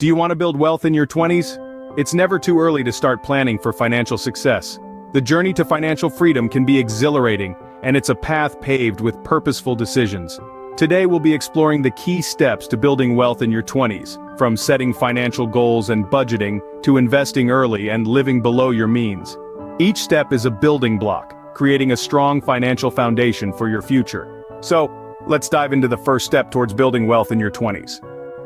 Do you want to build wealth in your 20s? It's never too early to start planning for financial success. The journey to financial freedom can be exhilarating, and it's a path paved with purposeful decisions. Today we'll be exploring the key steps to building wealth in your 20s, from setting financial goals and budgeting, to investing early and living below your means. Each step is a building block, creating a strong financial foundation for your future. So, let's dive into the first step towards building wealth in your 20s.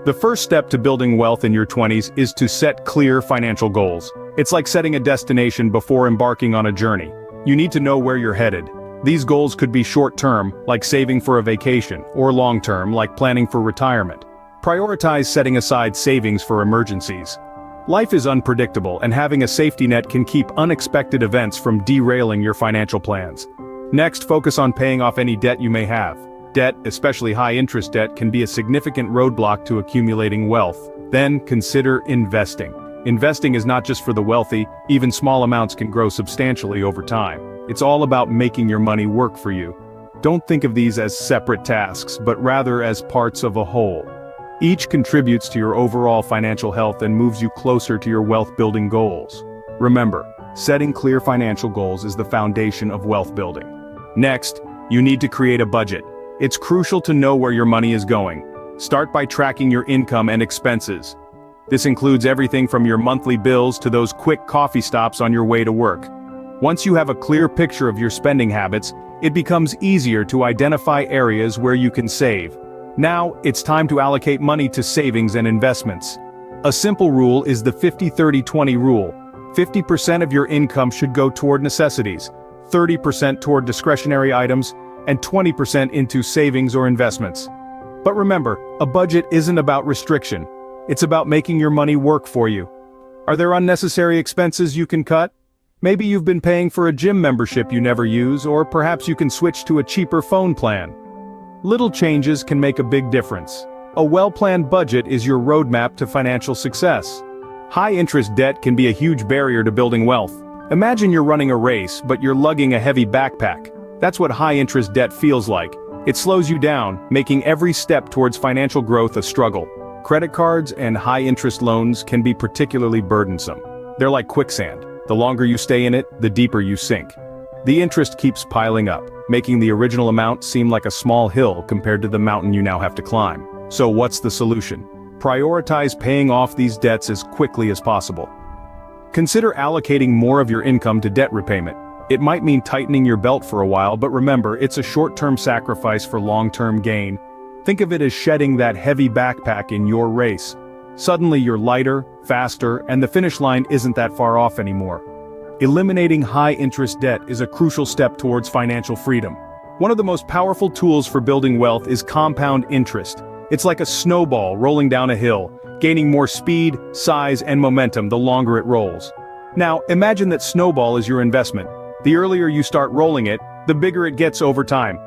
The first step to building wealth in your 20s is to set clear financial goals. It's like setting a destination before embarking on a journey. You need to know where you're headed. These goals could be short-term, like saving for a vacation, or long-term, like planning for retirement. Prioritize setting aside savings for emergencies. Life is unpredictable, and having a safety net can keep unexpected events from derailing your financial plans. Next, focus on paying off any debt you may have. Debt, especially high-interest debt, can be a significant roadblock to accumulating wealth. Then, consider investing. Investing is not just for the wealthy, even small amounts can grow substantially over time. It's all about making your money work for you. Don't think of these as separate tasks, but rather as parts of a whole. Each contributes to your overall financial health and moves you closer to your wealth-building goals. Remember, setting clear financial goals is the foundation of wealth building. Next, you need to create a budget. It's crucial to know where your money is going. Start by tracking your income and expenses. This includes everything from your monthly bills to those quick coffee stops on your way to work. Once you have a clear picture of your spending habits, it becomes easier to identify areas where you can save. Now, it's time to allocate money to savings and investments. A simple rule is the 50-30-20 rule. 50% of your income should go toward necessities, 30% toward discretionary items, and 20% into savings or investments. But remember, a budget isn't about restriction. It's about making your money work for you. Are there unnecessary expenses you can cut? Maybe you've been paying for a gym membership you never use, or perhaps you can switch to a cheaper phone plan. Little changes can make a big difference. A well-planned budget is your roadmap to financial success. High-interest debt can be a huge barrier to building wealth. Imagine you're running a race, but you're lugging a heavy backpack. That's what high-interest debt feels like. It slows you down, making every step towards financial growth a struggle. Credit cards and high-interest loans can be particularly burdensome. They're like quicksand. The longer you stay in it, the deeper you sink. The interest keeps piling up, making the original amount seem like a small hill compared to the mountain you now have to climb. So what's the solution? Prioritize paying off these debts as quickly as possible. Consider allocating more of your income to debt repayment. It might mean tightening your belt for a while, but remember, it's a short-term sacrifice for long-term gain. Think of it as shedding that heavy backpack in your race. Suddenly you're lighter, faster, and the finish line isn't that far off anymore. Eliminating high-interest debt is a crucial step towards financial freedom. One of the most powerful tools for building wealth is compound interest. It's like a snowball rolling down a hill, gaining more speed, size, and momentum the longer it rolls. Now, imagine that snowball is your investment. The earlier you start rolling it, the bigger it gets over time.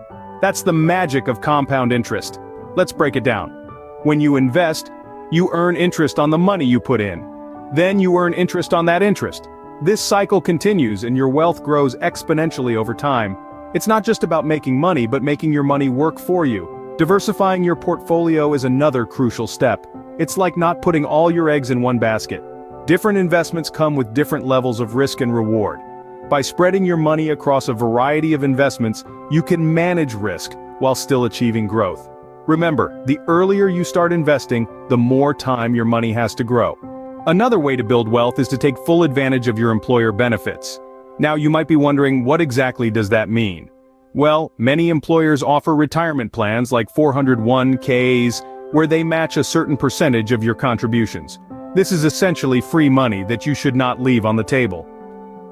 That's the magic of compound interest. Let's break it down. When you invest, you earn interest on the money you put in. Then you earn interest on that interest. This cycle continues and your wealth grows exponentially over time. It's not just about making money, but making your money work for you. Diversifying your portfolio is another crucial step. It's like not putting all your eggs in one basket. Different investments come with different levels of risk and reward. By spreading your money across a variety of investments, you can manage risk while still achieving growth. Remember, the earlier you start investing, the more time your money has to grow. Another way to build wealth is to take full advantage of your employer benefits. Now you might be wondering, what exactly does that mean? Well, many employers offer retirement plans like 401(k)s, where they match a certain percentage of your contributions. This is essentially free money that you should not leave on the table.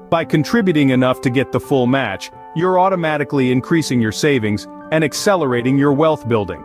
By contributing enough to get the full match, you're automatically increasing your savings and accelerating your wealth building.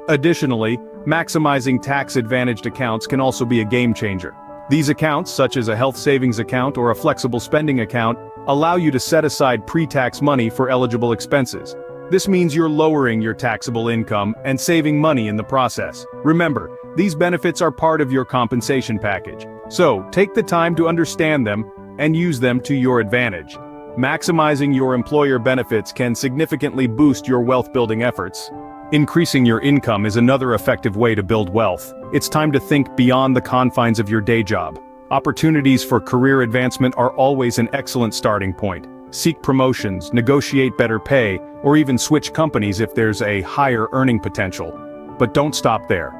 Additionally, maximizing tax-advantaged accounts can also be a game changer. These accounts, such as a health savings account or a flexible spending account, allow you to set aside pre-tax money for eligible expenses. This means you're lowering your taxable income and saving money in the process. Remember, these benefits are part of your compensation package. So, take the time to understand them and use them to your advantage. Maximizing your employer benefits can significantly boost your wealth-building efforts. Increasing your income is another effective way to build wealth. It's time to think beyond the confines of your day job. Opportunities for career advancement are always an excellent starting point. Seek promotions, negotiate better pay, or even switch companies if there's a higher earning potential. But don't stop there.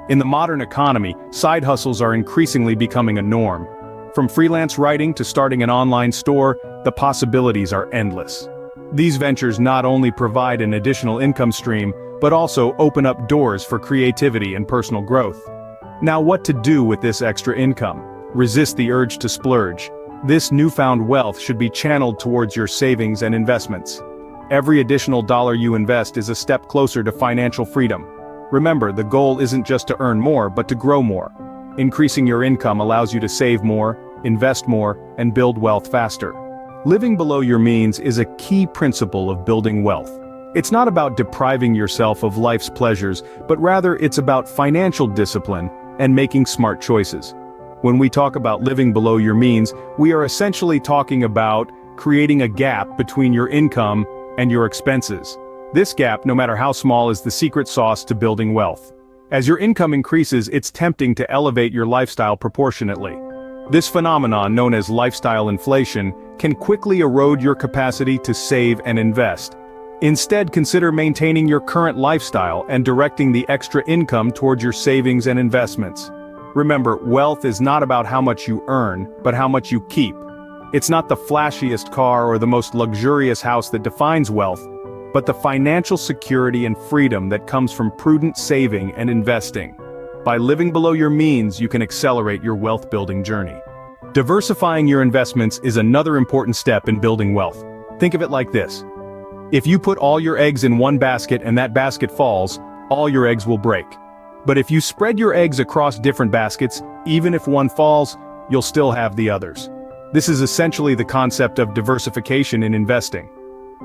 In the modern economy, side hustles are increasingly becoming a norm. From freelance writing to starting an online store, the possibilities are endless. These ventures not only provide an additional income stream, but also open up doors for creativity and personal growth. Now, what to do with this extra income? Resist the urge to splurge. This newfound wealth should be channeled towards your savings and investments. Every additional dollar you invest is a step closer to financial freedom. Remember, the goal isn't just to earn more, but to grow more. Increasing your income allows you to save more, invest more, and build wealth faster. Living below your means is a key principle of building wealth. It's not about depriving yourself of life's pleasures, but rather it's about financial discipline and making smart choices. When we talk about living below your means, we are essentially talking about creating a gap between your income and your expenses. This gap, no matter how small, is the secret sauce to building wealth. As your income increases, it's tempting to elevate your lifestyle proportionately. This phenomenon, known as lifestyle inflation, can quickly erode your capacity to save and invest. Instead, consider maintaining your current lifestyle and directing the extra income towards your savings and investments. Remember, wealth is not about how much you earn, but how much you keep. It's not the flashiest car or the most luxurious house that defines wealth, but the financial security and freedom that comes from prudent saving and investing. By living below your means, you can accelerate your wealth-building journey. Diversifying your investments is another important step in building wealth. Think of it like this. If you put all your eggs in one basket and that basket falls, all your eggs will break. But if you spread your eggs across different baskets, even if one falls, you'll still have the others. This is essentially the concept of diversification in investing.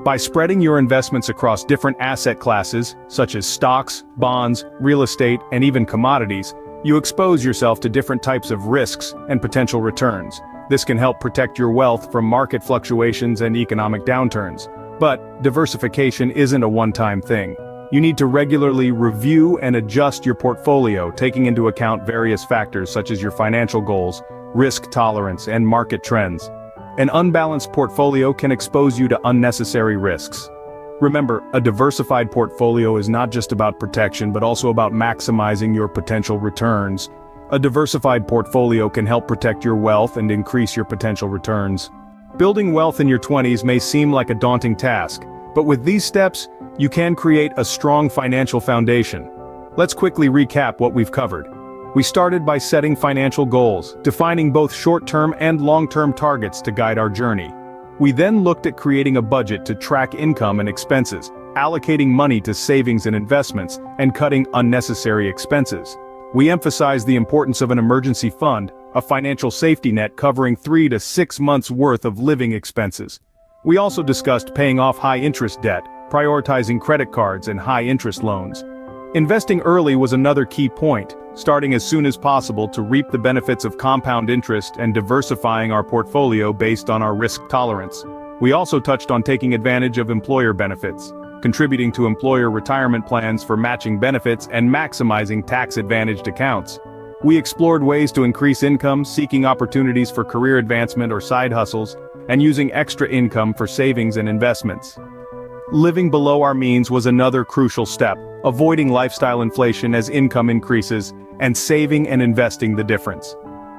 By spreading your investments across different asset classes, such as stocks, bonds, real estate, and even commodities, you expose yourself to different types of risks and potential returns. This can help protect your wealth from market fluctuations and economic downturns. But diversification isn't a one-time thing. You need to regularly review and adjust your portfolio, taking into account various factors such as your financial goals, risk tolerance, and market trends. An unbalanced portfolio can expose you to unnecessary risks. Remember, a diversified portfolio is not just about protection, but also about maximizing your potential returns. A diversified portfolio can help protect your wealth and increase your potential returns. Building wealth in your 20s may seem like a daunting task, but with these steps, you can create a strong financial foundation. Let's quickly recap what we've covered. We started by setting financial goals, defining both short-term and long-term targets to guide our journey. We then looked at creating a budget to track income and expenses, allocating money to savings and investments, and cutting unnecessary expenses. We emphasized the importance of an emergency fund, a financial safety net covering 3 to 6 months' worth of living expenses. We also discussed paying off high-interest debt, prioritizing credit cards and high-interest loans. Investing early was another key point, starting as soon as possible to reap the benefits of compound interest and diversifying our portfolio based on our risk tolerance. We also touched on taking advantage of employer benefits, contributing to employer retirement plans for matching benefits and maximizing tax-advantaged accounts. We explored ways to increase income, seeking opportunities for career advancement or side hustles, and using extra income for savings and investments. Living below our means was another crucial step, avoiding lifestyle inflation as income increases, and saving and investing the difference.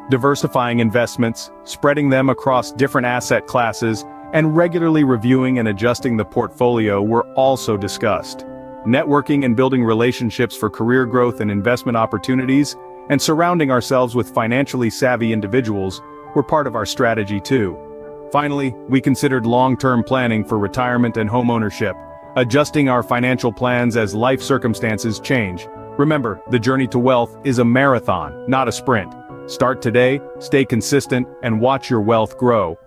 Diversifying investments, spreading them across different asset classes, and regularly reviewing and adjusting the portfolio were also discussed. Networking and building relationships for career growth and investment opportunities, and surrounding ourselves with financially savvy individuals, were part of our strategy too. Finally, we considered long-term planning for retirement and homeownership, adjusting our financial plans as life circumstances change. Remember, the journey to wealth is a marathon, not a sprint. Start today, stay consistent, and watch your wealth grow.